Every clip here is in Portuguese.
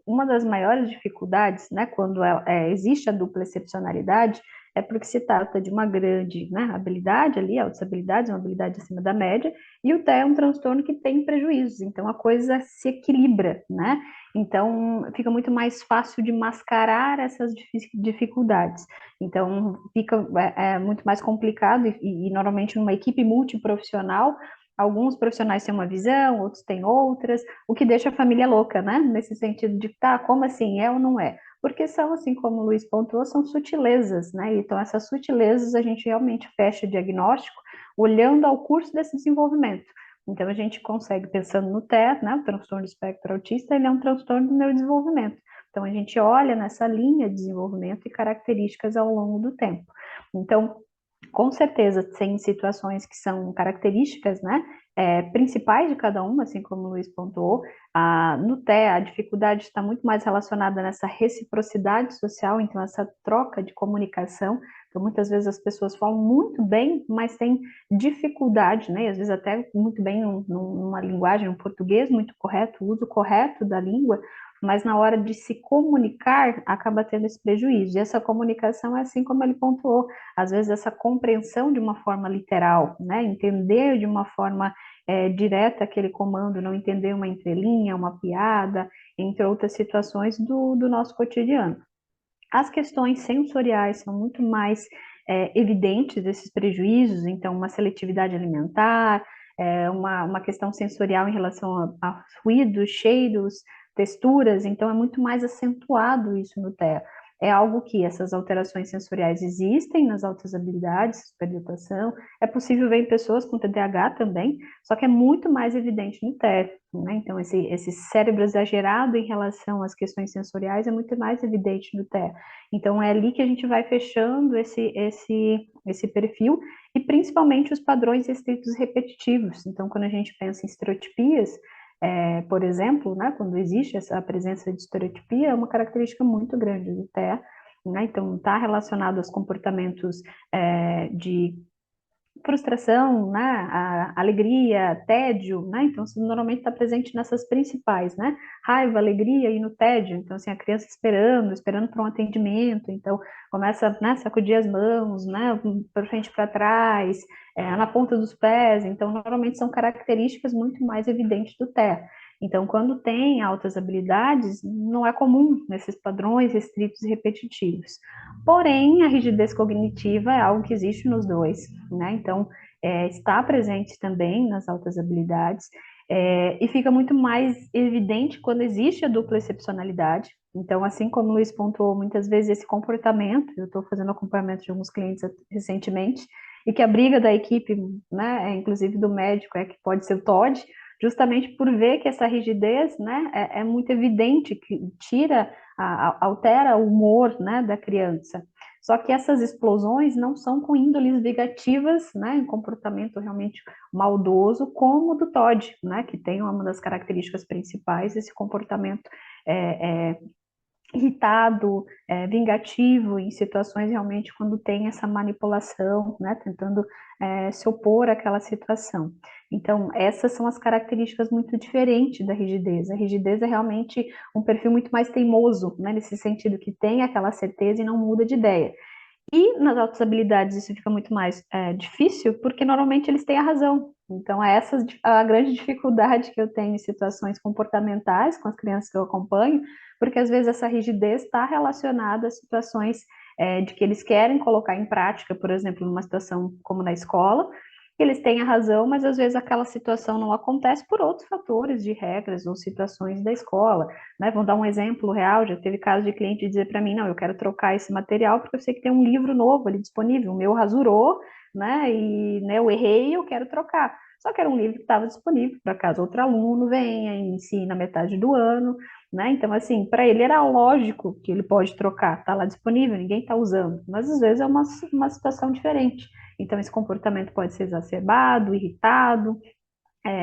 uma das maiores dificuldades, né, quando existe a dupla excepcionalidade, é porque se trata de uma grande, né, habilidade ali, altas habilidades, uma habilidade acima da média, e o TEA é um transtorno que tem prejuízos, então a coisa se equilibra, né? Então fica muito mais fácil de mascarar essas dificuldades. Então fica muito mais complicado e normalmente numa equipe multiprofissional, alguns profissionais têm uma visão, outros têm outras, o que deixa a família louca, né? Nesse sentido de, tá, como assim, é ou não é? Porque são, assim como o Luiz pontuou, são sutilezas, né? Então, essas sutilezas a gente realmente fecha o diagnóstico olhando ao curso desse desenvolvimento. Então, a gente consegue, pensando no TEA, né? O transtorno do espectro autista, ele é um transtorno do neurodesenvolvimento. Então, a gente olha nessa linha de desenvolvimento e características ao longo do tempo. Então, com certeza, tem situações que são características, né, principais de cada uma, assim como o Luiz pontuou. No TEA, a dificuldade está muito mais relacionada nessa reciprocidade social, então essa troca de comunicação. Então, muitas vezes as pessoas falam muito bem, mas têm dificuldade, né, e às vezes até muito bem numa linguagem, um português muito correto, o uso correto da língua, mas na hora de se comunicar, acaba tendo esse prejuízo. E essa comunicação é assim como ele pontuou, às vezes essa compreensão de uma forma literal, né? Entender de uma forma direta aquele comando, não entender uma entrelinha, uma piada, entre outras situações do nosso cotidiano. As questões sensoriais são muito mais evidentes esses prejuízos, então uma seletividade alimentar, uma questão sensorial em relação a ruídos, cheiros, texturas, então é muito mais acentuado isso no TEA. É algo que essas alterações sensoriais existem nas altas habilidades, superdotação, é possível ver em pessoas com TDAH também, só que é muito mais evidente no TEA, né? Então esse cérebro exagerado em relação às questões sensoriais é muito mais evidente no TEA. Então é ali que a gente vai fechando esse perfil e principalmente os padrões restritos repetitivos. Então, quando a gente pensa em estereotipias, por exemplo, né, quando existe essa presença de estereotipia, é uma característica muito grande do TEA, né? Então, está relacionado aos comportamentos de frustração, né, a alegria, tédio, né, então isso normalmente está presente nessas principais, né, raiva, alegria e no tédio, então assim, a criança esperando para um atendimento, então começa, né, a sacudir as mãos, né, para frente e para trás, na ponta dos pés, então normalmente são características muito mais evidentes do TEA. Então, quando tem altas habilidades, não é comum nesses padrões restritos e repetitivos. Porém, a rigidez cognitiva é algo que existe nos dois, né? Então, está presente também nas altas habilidades, e fica muito mais evidente quando existe a dupla excepcionalidade. Então, assim como o Luiz pontuou, muitas vezes esse comportamento, eu estou fazendo acompanhamento de alguns clientes recentemente, e que a briga da equipe, né, inclusive do médico, é que pode ser o TOD, justamente por ver que essa rigidez, né, é muito evidente, que tira, altera o humor, né, da criança. Só que essas explosões não são com índoles negativas, né, em comportamento realmente maldoso, como o do Todd, né, que tem uma das características principais, esse comportamento é, é, irritado, vingativo, em situações realmente quando tem essa manipulação, né, tentando se opor àquela situação. Então, essas são as características muito diferentes da rigidez. A rigidez é realmente um perfil muito mais teimoso, né, nesse sentido que tem aquela certeza e não muda de ideia. E nas altas habilidades isso fica muito mais difícil, porque normalmente eles têm a razão. Então, é essa a grande dificuldade que eu tenho em situações comportamentais com as crianças que eu acompanho, porque às vezes essa rigidez está relacionada a situações de que eles querem colocar em prática, por exemplo, numa situação como na escola, eles têm a razão, mas às vezes aquela situação não acontece por outros fatores de regras ou situações da escola, né? Vou dar um exemplo real, já teve caso de cliente dizer para mim, não, eu quero trocar esse material porque eu sei que tem um livro novo ali disponível, o meu rasurou, né, e né, eu errei, eu quero trocar. Só que era um livro que estava disponível para caso outro aluno venha e ensine na metade do ano, né? Então, assim, para ele era lógico que ele pode trocar, está lá disponível, ninguém está usando, mas às vezes é uma situação diferente. Então, esse comportamento pode ser exacerbado, irritado,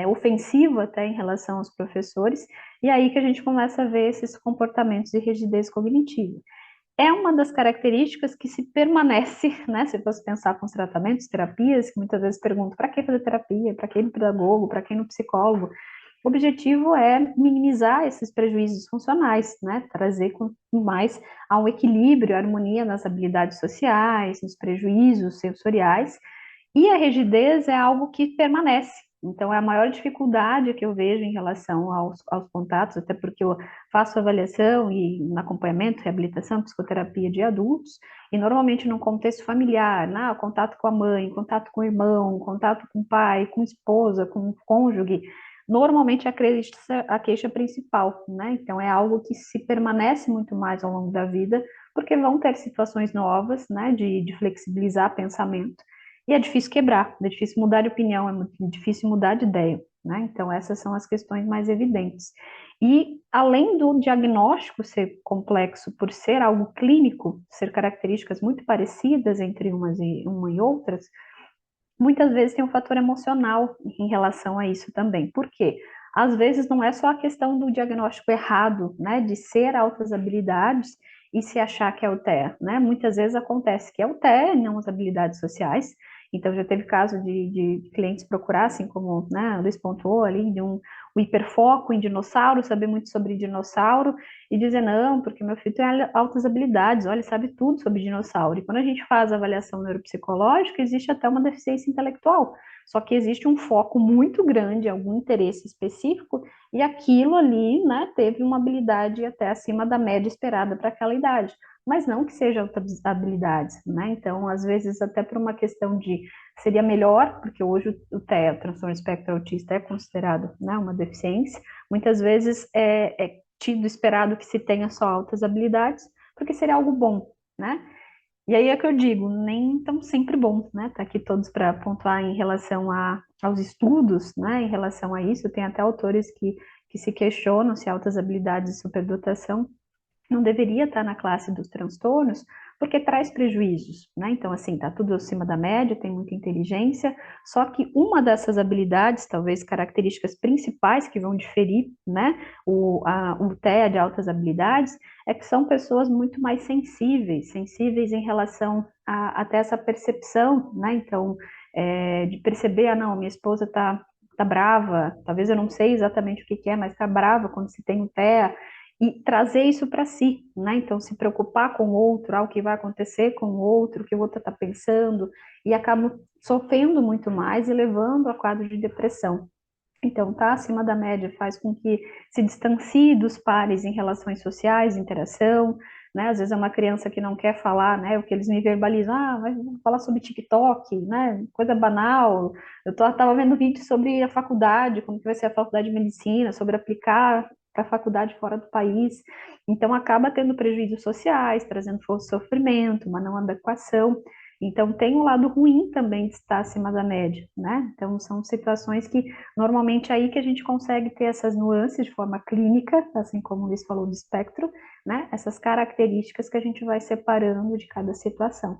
ofensivo até em relação aos professores, e aí que a gente começa a ver esses comportamentos de rigidez cognitiva. É uma das características que se permanece, né? Se você pensar com os tratamentos, terapias, que muitas vezes perguntam para que fazer terapia, para que no pedagogo, para que no psicólogo, O objetivo é minimizar esses prejuízos funcionais, né? Trazer mais a um equilíbrio, harmonia nas habilidades sociais, nos prejuízos sensoriais, e a rigidez é algo que permanece. Então, é a maior dificuldade que eu vejo em relação aos contatos, até porque eu faço avaliação e acompanhamento, reabilitação, psicoterapia de adultos, e normalmente num contexto familiar, né, contato com a mãe, contato com o irmão, contato com o pai, com a esposa, com o cônjuge, normalmente a queixa principal, né? Então, é algo que se permanece muito mais ao longo da vida, porque vão ter situações novas, né, de flexibilizar pensamento, e é difícil quebrar, é difícil mudar de opinião, é muito difícil mudar de ideia, né? Então, essas são as questões mais evidentes. E, além do diagnóstico ser complexo por ser algo clínico, ser características muito parecidas entre uma e outras, muitas vezes tem um fator emocional em relação a isso também. Por quê? Às vezes não é só a questão do diagnóstico errado, né, de ser altas habilidades e se achar que é o TEA, né? Muitas vezes acontece que é o TEA, não as habilidades sociais. Então já teve caso de clientes procurar, assim como, né, a Luiz pontuou ali, de um hiperfoco em dinossauro, saber muito sobre dinossauro, e dizer, não, porque meu filho tem altas habilidades, olha, ele sabe tudo sobre dinossauro. E quando a gente faz a avaliação neuropsicológica, existe até uma deficiência intelectual. Só que existe um foco muito grande, algum interesse específico, e aquilo ali, né, teve uma habilidade até acima da média esperada para aquela idade. Mas não que seja outras habilidades, né? Então, às vezes, até por uma questão de seria melhor, porque hoje o TEA, o transtorno espectro autista, é considerado, né, uma deficiência, muitas vezes é tido, esperado que se tenha só altas habilidades, porque seria algo bom, né? E aí é que eu digo, nem tão sempre bom, né? Tá aqui todos para pontuar em relação aos estudos, né? Em relação a isso, tem até autores que se questionam se altas habilidades e superdotação não deveria estar na classe dos transtornos, porque traz prejuízos, né? Então, assim, tá tudo acima da média, tem muita inteligência, só que uma dessas habilidades, talvez características principais que vão diferir, né, o TEA de altas habilidades, é que são pessoas muito mais sensíveis em relação a até essa percepção, né? Então, de perceber, ah, não, minha esposa tá brava, talvez eu não sei exatamente o que que é, mas tá brava quando se tem o TEA, e trazer isso para si, né? Então, se preocupar com o outro, o que vai acontecer com o outro, o que o outro está pensando, e acaba sofrendo muito mais e levando a quadro de depressão. Então, tá acima da média faz com que se distancie dos pares em relações sociais, interação, né? Às vezes é uma criança que não quer falar, né? O que eles me verbalizam, ah, vai falar sobre TikTok, né? Coisa banal. Tava vendo vídeo sobre a faculdade, como que vai ser a faculdade de medicina, sobre aplicar para a faculdade fora do país. Então, acaba tendo prejuízos sociais, trazendo sofrimento, uma não adequação. Então, tem um lado ruim também de estar acima da média, né? Então, são situações que, normalmente, é aí que a gente consegue ter essas nuances de forma clínica, assim como o Luiz falou do espectro, né? Essas características que a gente vai separando de cada situação.